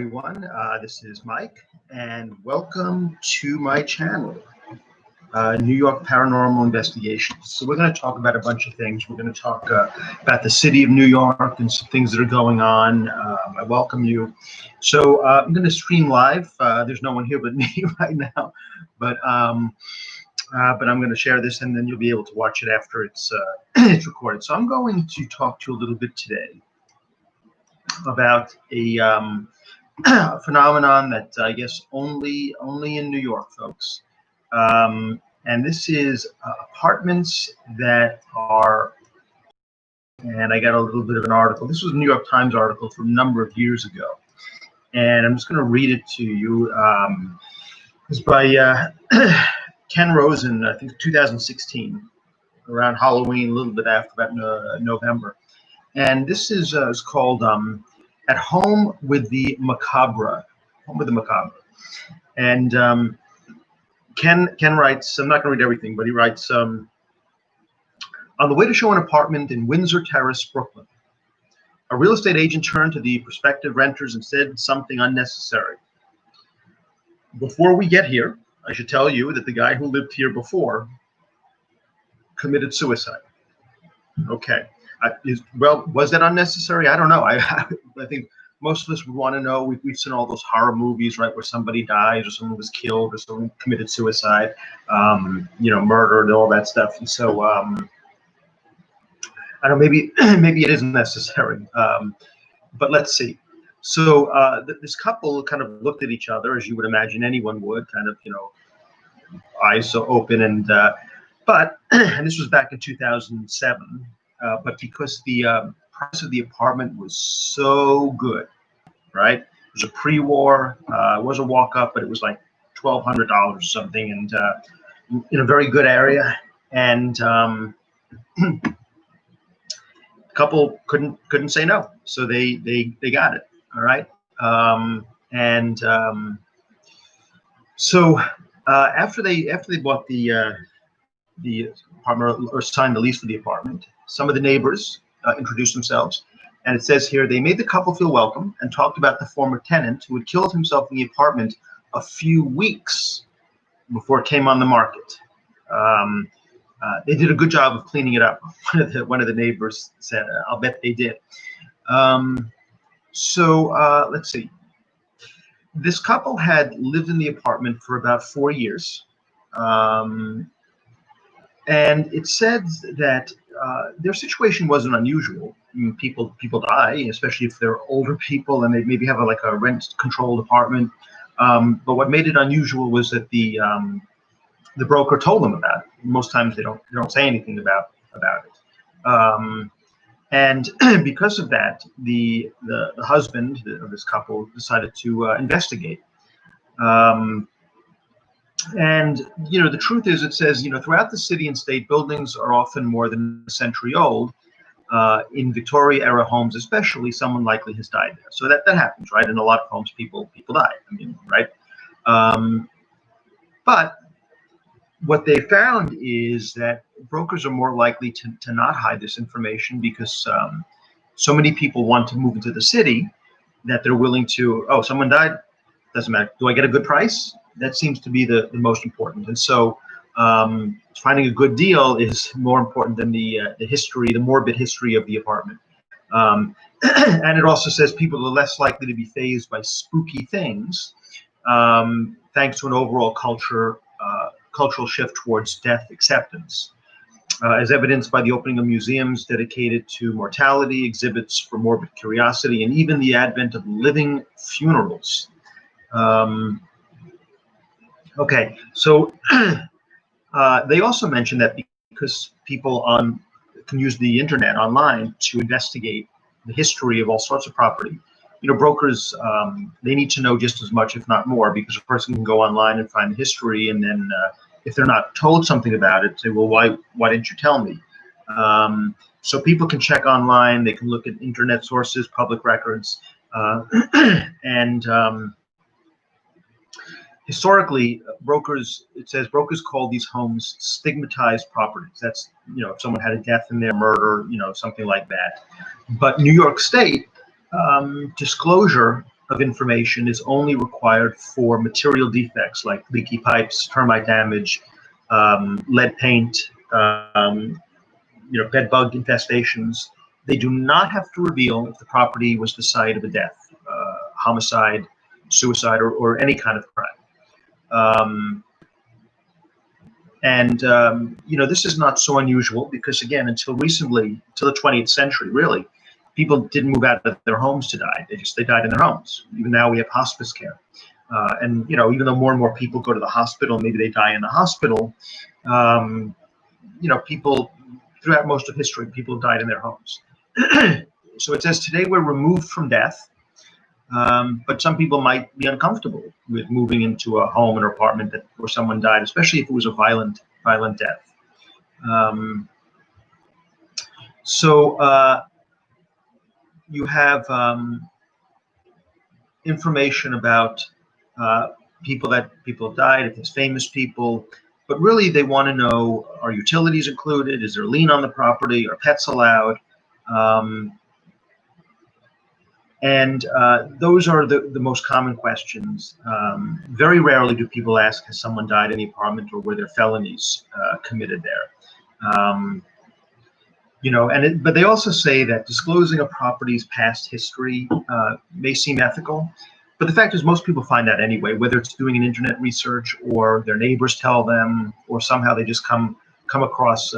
everyone. This is Mike, and welcome to my channel, New York Paranormal Investigations. So we're going to talk about a bunch of things. We're going to talk about the city of New York and some things that are going on. I welcome you. So I'm going to stream live. There's no one here but me right now, but I'm going to share this, and then you'll be able to watch it after it's it's recorded. So I'm going to talk to you a little bit today about a phenomenon that I guess only in New York, folks. And this is apartments that are, and I got a little bit of an article. This was a New York Times article from a number of years ago, and I'm just going to read it to you. It's by Ken Rosen, I think 2016, around Halloween, a little bit after about November. And this is called At Home with the Macabre. Home with the Macabre. And Ken writes, I'm not going to read everything, but he writes, on the way to show an apartment in Windsor Terrace, Brooklyn, a real estate agent turned to the prospective renters and said something unnecessary. Before we get here, I should tell you that the guy who lived here before committed suicide. Okay. Well, was that unnecessary? I don't know. I think most of us would want to know. We've seen all those horror movies, right, where somebody dies or someone was killed or someone committed suicide, murder and all that stuff. And so I don't know, maybe it isn't necessary. But let's see. So this couple kind of looked at each other, as you would imagine anyone would, kind of, eyes so open. And but and this was back in 2007. But because the price of the apartment was so good, right? It was a pre-war, it was a walk-up, but it was like $1,200 or something, and in a very good area. And the couple couldn't say no, so they got it. All right, so after they bought the apartment or signed the lease for the apartment, some of the neighbors introduced themselves, and it says here they made the couple feel welcome and talked about the former tenant who had killed himself in the apartment a few weeks before it came on the market. They did a good job of cleaning it up. One of the neighbors said, "I'll bet they did." So let's see. This couple had lived in the apartment for about 4 years. And it said that their situation wasn't unusual. I mean, people die, especially if they're older people and they maybe have a rent-controlled apartment. But what made it unusual was that the broker told them about it. Most times they don't say anything about it. And because of that, the husband of this couple decided to investigate. And, the truth is, it says, throughout the city and state, buildings are often more than a century old. In Victoria-era homes, especially, someone likely has died there. So that happens, right? In a lot of homes, people die. I mean, right? But what they found is that brokers are more likely to not hide this information because so many people want to move into the city that they're willing to, oh, someone died, doesn't matter. Do I get a good price? That seems to be the most important. And so finding a good deal is more important than the history, the morbid history of the apartment. And it also says people are less likely to be fazed by spooky things, thanks to an overall cultural shift towards death acceptance, as evidenced by the opening of museums dedicated to mortality, exhibits for morbid curiosity, and even the advent of living funerals. Okay, so they also mentioned that because people can use the internet online to investigate the history of all sorts of property, brokers, they need to know just as much, if not more, because a person can go online and find the history, and then if they're not told something about it, say, well, why didn't you tell me? So people can check online, they can look at internet sources, public records, and historically, it says brokers call these homes stigmatized properties. That's, if someone had a death in their murder, something like that. But New York State disclosure of information is only required for material defects like leaky pipes, termite damage, lead paint, bed bug infestations. They do not have to reveal if the property was the site of a death, homicide, suicide, or any kind of crime. This is not so unusual because, again, until recently, till the 20th century, really, people didn't move out of their homes to die. They died in their homes. Even now we have hospice care. Even though more and more people go to the hospital, maybe they die in the hospital, people, throughout most of history, people died in their homes. So it says, today we're removed from death, but some people might be uncomfortable with moving into a home or apartment where someone died, especially if it was a violent death. You have information about people died, if it's famous people, but really they want to know, are utilities included? Is there a lien on the property? Are pets allowed? Those are the most common questions. Very rarely do people ask, has someone died in the apartment, or were there felonies committed there? But they also say that disclosing a property's past history may seem ethical, but the fact is most people find out anyway, whether it's doing an internet research or their neighbors tell them, or somehow they just come across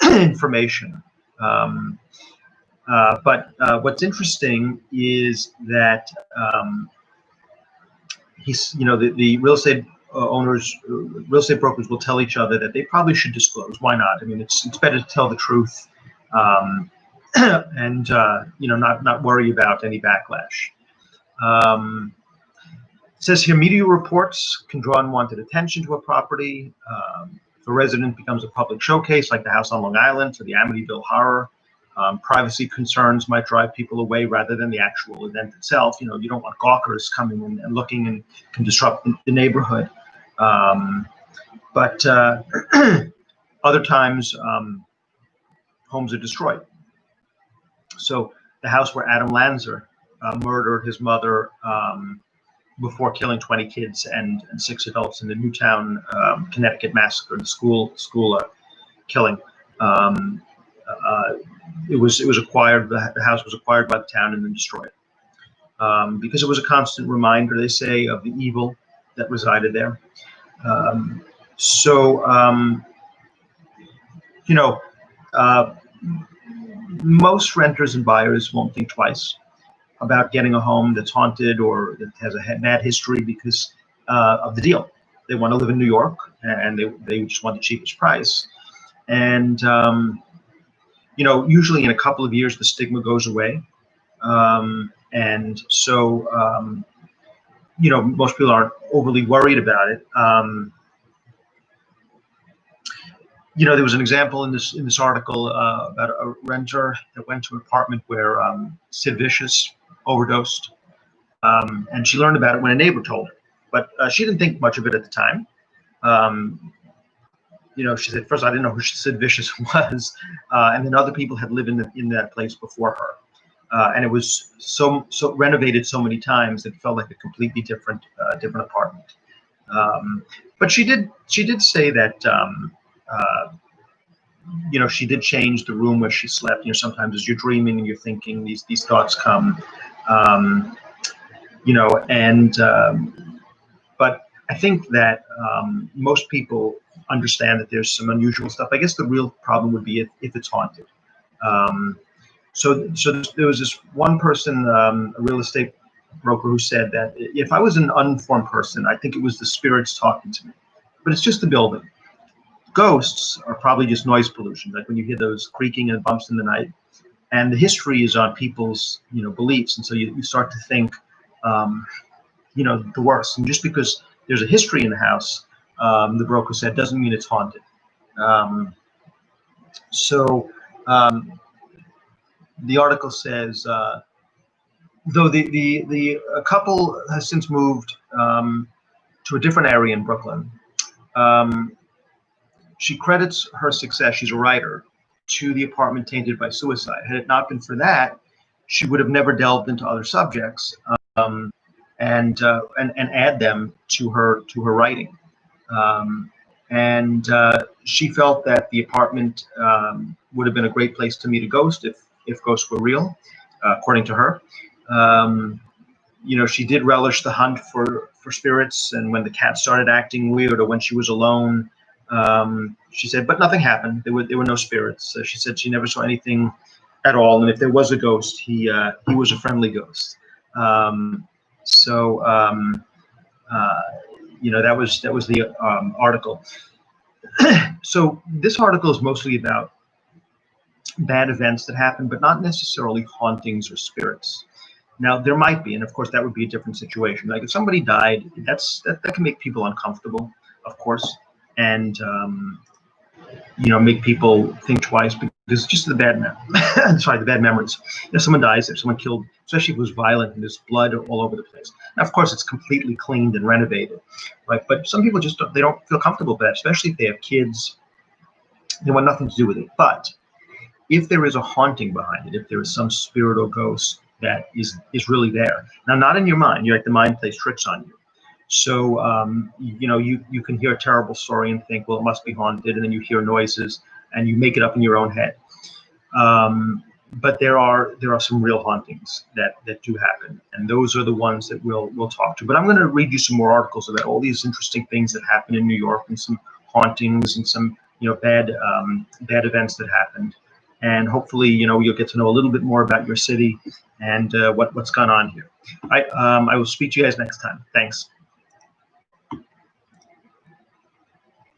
information. But what's interesting is that the real estate real estate brokers will tell each other that they probably should disclose. Why not? I mean, it's better to tell the truth, and not worry about any backlash. It says here, media reports can draw unwanted attention to a property. If a resident becomes a public showcase, like the house on Long Island or the Amityville Horror, privacy concerns might drive people away rather than the actual event itself. You don't want gawkers coming in and looking and can disrupt the neighborhood. But other times, homes are destroyed. So the house where Adam Lanza murdered his mother before killing 20 kids and 6 adults in the Newtown, Connecticut massacre, the school killing. It was acquired. The house was acquired by the town and then destroyed because it was a constant reminder, they say, of the evil that resided there. Most renters and buyers won't think twice about getting a home that's haunted or that has a bad history because of the deal. They want to live in New York, and they just want the cheapest price. And usually in a couple of years, the stigma goes away. Most people aren't overly worried about it. There was an example in this article about a renter that went to an apartment where Sid Vicious overdosed, and she learned about it when a neighbor told her. But she didn't think much of it at the time. She said, first, I didn't know who Sid Vicious was, and then other people had lived in that place before her, and it was so renovated so many times that it felt like a completely different apartment. But she did say that she did change the room where she slept. Sometimes as you're dreaming and you're thinking, these thoughts come, but I think that most people understand that there's some unusual stuff. I guess the real problem would be if it's haunted. So there was this one person, a real estate broker, who said that if I was an uninformed person, I think it was the spirits talking to me. But it's just the building. Ghosts are probably just noise pollution, like when you hear those creaking and bumps in the night. And the history is on people's beliefs, and so you start to think the worst. And just because there's a history in the house, the broker said, doesn't mean it's haunted. The article says, though the couple has since moved to a different area in Brooklyn, she credits her success, she's a writer, to the apartment tainted by suicide. Had it not been for that, she would have never delved into other subjects. and add them to her writing. Um, and she felt that the apartment would have been a great place to meet a ghost if ghosts were real, according to her. Um, she did relish the hunt for spirits, and when the cat started acting weird or when she was alone, she said, but nothing happened. There were no spirits. She said she never saw anything at all, and if there was a ghost, he was a friendly ghost. Um, so uh, that was the article. So this article is mostly about bad events that happen, but not necessarily hauntings or spirits. Now there might be, and of course that would be a different situation. Like if somebody died, that can make people uncomfortable, of course, and make people think twice because just the the bad memories. Someone dies, if someone killed, especially if it was violent and there's blood all over the place. Now, of course, it's completely cleaned and renovated, right? But some people just they don't feel comfortable with that, especially if they have kids. They want nothing to do with it. But if there is a haunting behind it, if there is some spirit or ghost that is really there, now not in your mind, you're like the mind plays tricks on you. So you can hear a terrible story and think, well, it must be haunted, and then you hear noises and you make it up in your own head. But there are some real hauntings that do happen, and those are the ones that we'll talk to. But I'm going to read you some more articles about all these interesting things that happen in New York, and some hauntings and some bad events that happened. And hopefully, you'll get to know a little bit more about your city and what's gone on here. I will speak to you guys next time. Thanks.